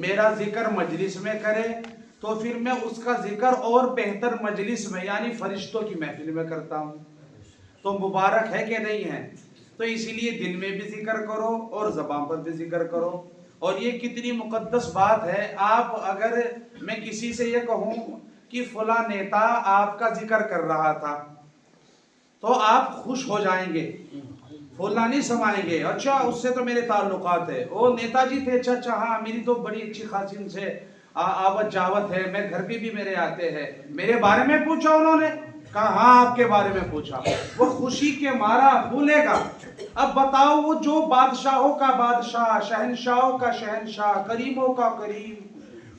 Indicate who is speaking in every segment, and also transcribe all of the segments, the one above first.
Speaker 1: میرا ذکر مجلس میں کرے تو پھر میں اس کا ذکر اور بہتر مجلس میں یعنی فرشتوں کی محفل میں کرتا ہوں، تو مبارک ہے کہ نہیں ہے؟ تو اسی لیے دل میں بھی ذکر کرو اور زبان پر بھی ذکر کرو. اور یہ کتنی مقدس بات ہے. آپ اگر میں کسی سے یہ کہوں کہ فلاں نیتا آپ کا ذکر کر رہا تھا تو آپ خوش ہو جائیں گے، پھولنا نہیں سمائیں گے، اچھا اس سے تو میرے تعلقات ہے، وہ نیتا جی تھے، اچھا ہاں میری تو بڑی اچھی خاصی ان سے آوت جاوت ہے، میں گھر پہ بھی میرے آتے ہیں، میرے بارے میں پوچھا انہوں نے، کہا ہاں آپ کے بارے میں پوچھا، وہ خوشی کے مارا بھولے گا. اب بتاؤ وہ جو بادشاہوں کا بادشاہ، شہنشاہوں کا شہنشاہ، کریموں کا کریم،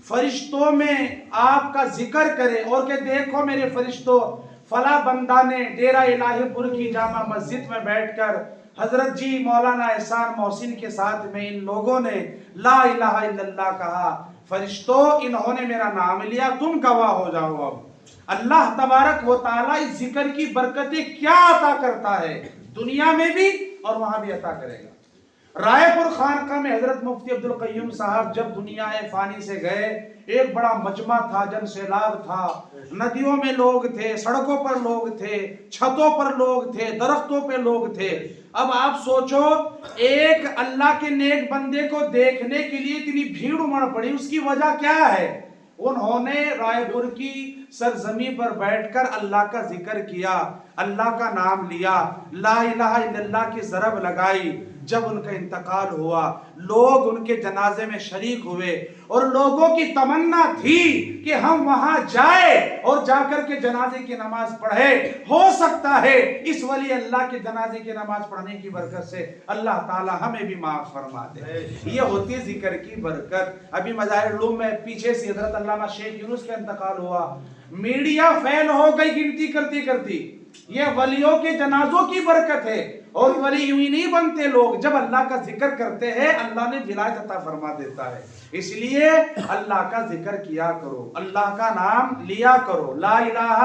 Speaker 1: فرشتوں میں آپ کا ذکر کرے اور کہ دیکھو میرے فرشتوں، فلاں بندہ نے ڈیرہ الہی پور کی جامع مسجد میں بیٹھ کر حضرت جی مولانا احسان محسن کے ساتھ میں ان لوگوں نے لا الہ الا اللہ کہا، فرشتوں انہوں نے میرا نام لیا، تم گواہ ہو جاؤ. اب اللہ تبارک و تعالی اس ذکر کی برکتیں کیا عطا کرتا ہے، دنیا میں بھی اور وہاں بھی عطا کرے گا. رائے پور خانقاہ میں حضرت مفتی عبدالقیوم صاحب جب دنیا فانی سے گئے، ایک بڑا مجمع تھا، جن سیلاب تھا، ندیوں میں لوگ تھے، سڑکوں پر لوگ تھے، چھتوں پر لوگ تھے، درختوں پہ لوگ تھے. اب آپ سوچو ایک اللہ کے نیک بندے کو دیکھنے کے لیے اتنی بھیڑ امڑ پڑی، اس کی وجہ کیا ہے؟ انہوں نے رائے پور کی سرزمین پر بیٹھ کر اللہ کا ذکر کیا، اللہ کا نام لیا، لا الہ الا اللہ کی ضرب لگائی. جب ان کا انتقال ہوا لوگ ان کے جنازے میں شریک ہوئے اور لوگوں کی تمنا تھی کہ ہم وہاں جائے اور جا کر کے جنازے کی نماز پڑھے. ہو سکتا ہے اس ولی اللہ کے جنازے کی نماز پڑھنے کی برکت سے اللہ تعالی ہمیں بھی معاف فرما دے. یہ ہوتی ہے ذکر کی برکت. ابھی مظاہر علوم میں پیچھے سے حضرت علامہ شیخ یونس کا انتقال ہوا، میڈیا فیل ہو گئی گنتی کرتی کرتی. یہ ولیوں کے جنازوں کی برکت ہے، اور ولی یوں ہی نہیں بنتے لوگ، جب اللہ کا ذکر کرتے ہیں اللہ نے ولایت عطا فرما دیتا ہے. اس لیے اللہ کا ذکر کیا کرو، اللہ کا نام لیا کرو، لا الہ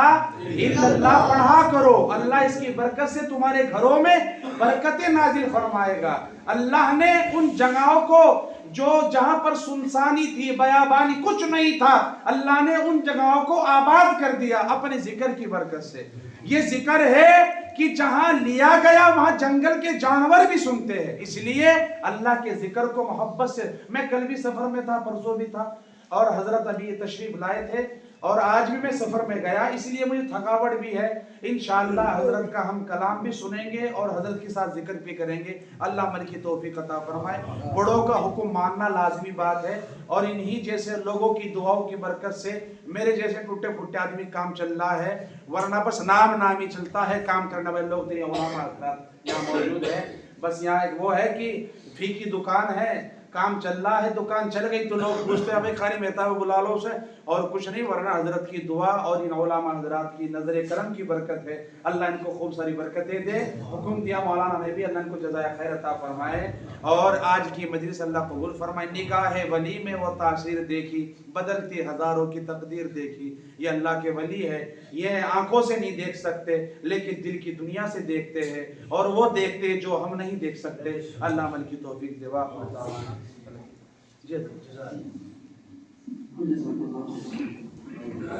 Speaker 1: الا اللہ پڑھا کرو. اللہ اس کی برکت سے تمہارے گھروں میں برکتیں نازل فرمائے گا. اللہ نے ان جگہوں کو جو جہاں پر سنسانی تھی، بیابانی، کچھ نہیں تھا، اللہ نے ان جگہوں کو آباد کر دیا اپنے ذکر کی برکت سے. یہ ذکر ہے کہ جہاں لیا گیا وہاں جنگل کے جانور بھی سنتے ہیں. اس لیے اللہ کے ذکر کو محبت سے، میں کل بھی سفر میں تھا، پرسوں بھی تھا، اور حضرت ابھی تشریف لائے تھے، اور آج بھی میں سفر میں گیا، اس لیے مجھے تھکاوٹ بھی ہے. انشاءاللہ حضرت کا ہم کلام بھی سنیں گے اور حضرت کے ساتھ ذکر بھی کریں گے. اللہ عمل کی توفیق عطا فرمائے. بڑوں کا حکم ماننا لازمی بات ہے، اور انہی جیسے لوگوں کی دعاؤں کی برکت سے میرے جیسے ٹوٹے پھوٹے آدمی کام چل رہا ہے، ورنہ بس نام ہی چلتا ہے. کام کرنے والے لوگ تو یہاں موجود ہے. بس یہاں ایک وہ ہے کہ فی کی دکان ہے، کام چل رہا ہے، دکان چل گئی تو لوگ پوچھتے ہیں بھائی خالی مہتا بلا لو اسے، اور کچھ نہیں، ورنہ حضرت کی دعا اور ان علماء حضرات کی نظر کرم کی برکت ہے. اللہ ان کو خوب ساری برکتیں دے. حکم دیا مولانا نے بھی، اللہ ان کو جزائے خیر عطا فرمائے. اور آج کی مجلس اللہ قبول فرمائے. نگاہ ولی میں وہ تاثیر دیکھی، بدلتی ہزاروں کی تقدیر دیکھی. یہ اللہ کے ولی ہے، یہ آنکھوں سے نہیں دیکھ سکتے لیکن دل کی دنیا سے دیکھتے ہیں، اور وہ دیکھتے ہیں جو ہم نہیں دیکھ سکتے. اللہ عمل کی توفیق دے. جی